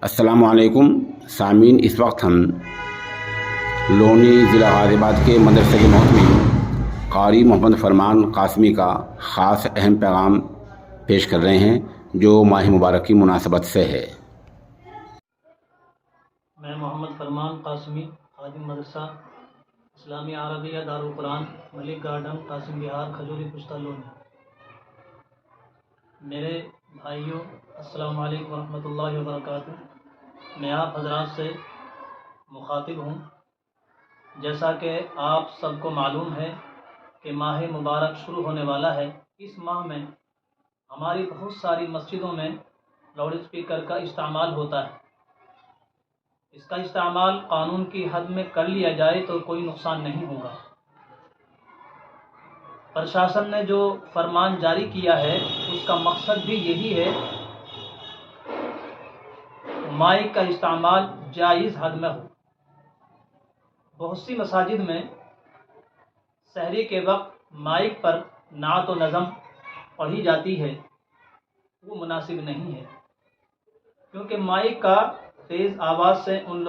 السلام علیکم سامعین، اس وقت ہم لونی ضلع غازی آباد کے مدرسے کے محتمم قاری محمد فرمان قاسمی کا خاص اہم پیغام پیش کر رہے ہیں جو ماہ مبارک کی مناسبت سے ہے۔ میں محمد فرمان قاسمی، خادم مدرسہ اسلامی عربیہ دارالقرآن ملک گارڈن قاسم بہار کھجوری پشتہ لونی۔ میرے بھائیوں، السلام علیکم ورحمۃ اللہ وبرکاتہ۔ میں آپ حضرات سے مخاطب ہوں۔ جیسا کہ آپ سب کو معلوم ہے کہ ماہ مبارک شروع ہونے والا ہے۔ اس ماہ میں ہماری بہت ساری مسجدوں میں لاؤڈ اسپیکر کا استعمال ہوتا ہے۔ اس کا استعمال قانون کی حد میں کر لیا جائے تو کوئی نقصان نہیں ہوگا۔ پرشاسن نے جو فرمان جاری کیا ہے اس کا مقصد بھی یہی ہے، مائک کا استعمال جائز حد میں ہو۔ بہت سی مساجد میں سحری کے وقت مائک پر نعت و نظم پڑھی جاتی ہے، وہ مناسب نہیں ہے، کیونکہ مائک کا تیز آواز سے ان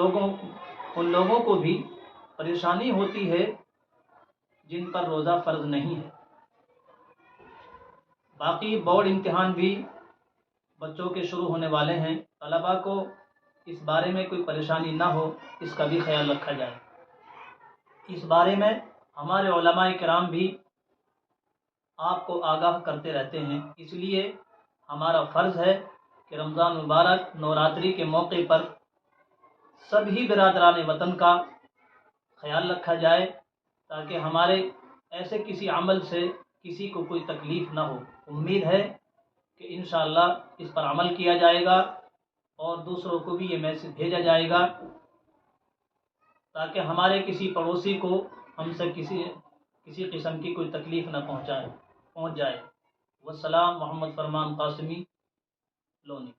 لوگوں کو بھی پریشانی ہوتی ہے جن پر روزہ فرض نہیں ہے۔ باقی بورڈ امتحان بھی بچوں کے شروع ہونے والے ہیں۔ طلباء کو اس بارے میں کوئی پریشانی نہ ہو، اس کا بھی خیال رکھا جائے۔ اس بارے میں ہمارے علماء کرام بھی آپ کو آگاہ کرتے رہتے ہیں۔ اس لیے ہمارا فرض ہے کہ رمضان مبارک نوراتری کے موقع پر سبھی برادران وطن کا خیال رکھا جائے تاکہ ہمارے ایسے کسی عمل سے کسی کو کوئی تکلیف نہ ہو۔ امید ہے کہ انشاءاللہ اس پر عمل کیا جائے گا اور دوسروں کو بھی یہ میسج بھیجا جائے گا تاکہ ہمارے کسی پڑوسی کو ہم سے کسی قسم کی کوئی تکلیف نہ پہنچ جائے۔ والسلام، محمد فرمان قاسمی، لونی۔